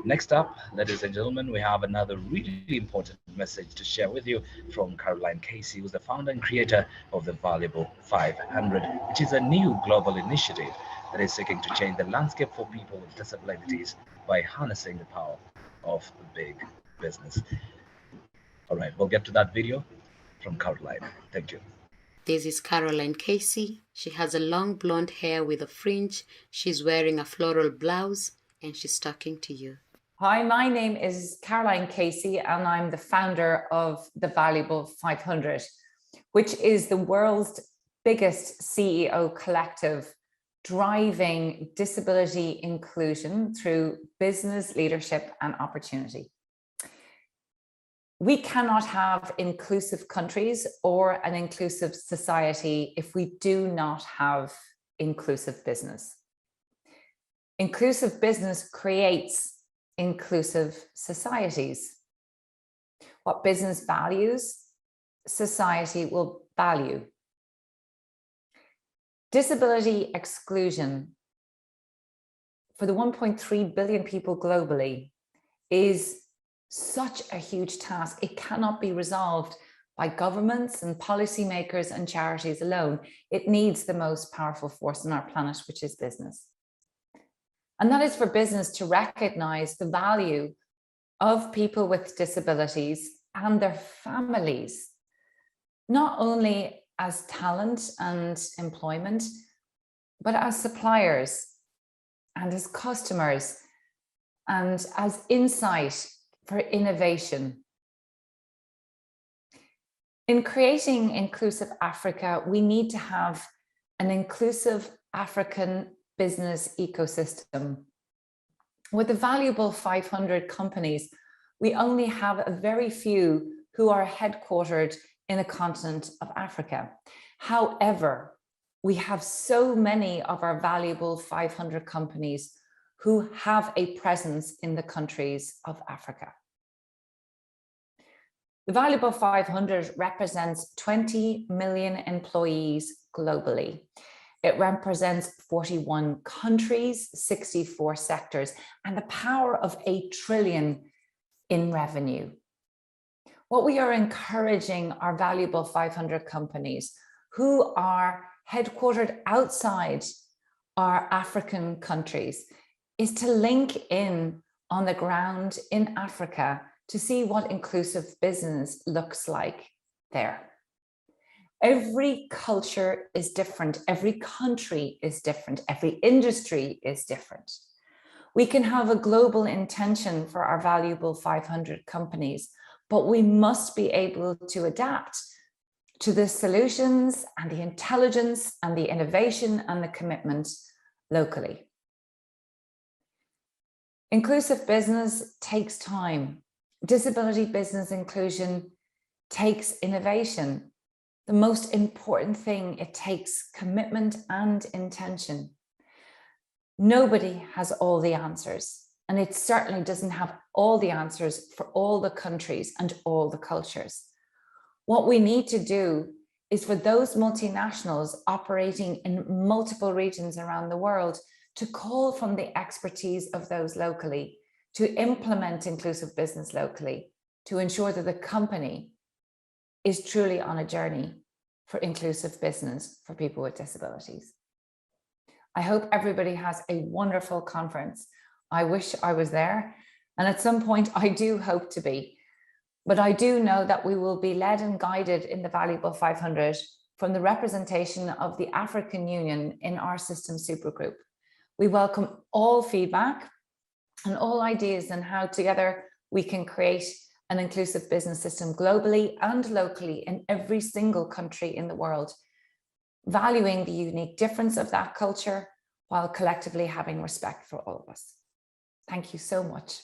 Next up, ladies and gentlemen, we have another really important message to share with you from Caroline Casey, who's the founder and creator of the Valuable 500, which is a new global initiative that is seeking to change the landscape for people with disabilities by harnessing the power of big business. All right, we'll get to that video from Caroline. Thank you. This is Caroline Casey. She has a long blonde hair with a fringe. She's wearing a floral blouse and she's talking to you. Hi, my name is Caroline Casey and I'm the founder of the Valuable 500, which is the world's biggest CEO collective driving disability inclusion through business leadership and opportunity. We cannot have inclusive countries or an inclusive society if we do not have inclusive business. Inclusive business creates inclusive societies. What business values, society will value. Disability exclusion for the 1.3 billion people globally is such a huge task. It cannot be resolved by governments and policymakers and charities alone. It needs the most powerful force on our planet, which is business. And that is for business to recognize the value of people with disabilities and their families, not only as talent and employment, but as suppliers and as customers and as insight for innovation. In creating Inclusive Africa, we need to have an inclusive African business ecosystem. With the Valuable 500 companies, we only have a very few who are headquartered in the continent of Africa. However, we have so many of our Valuable 500 companies who have a presence in the countries of Africa. The Valuable 500 represents 20 million employees globally. It represents 41 countries, 64 sectors, and the power of 8 trillion in revenue. What we are encouraging our Valuable 500 companies who are headquartered outside our African countries is to link in on the ground in Africa to see what inclusive business looks like there. Every culture is different, every country is different, every industry is different. We can have a global intention for our Valuable 500 companies, but we must be able to adapt to the solutions and the intelligence and the innovation and the commitment locally. Inclusive business takes time. Disability business inclusion takes innovation. The most important thing, it takes commitment and intention. Nobody has all the answers, and it certainly doesn't have all the answers for all the countries and all the cultures. What we need to do is for those multinationals operating in multiple regions around the world to call from the expertise of those locally, to implement inclusive business locally, to ensure that the company is truly on a journey for inclusive business for people with disabilities. I hope everybody has a wonderful conference. I wish I was there, and at some point I do hope to be. But I do know that we will be led and guided in the Valuable 500 from the representation of the African Union in our system supergroup. We welcome all feedback and all ideas on how together we can create an inclusive business system globally and locally in every single country in the world, valuing the unique difference of that culture while collectively having respect for all of us. Thank you so much.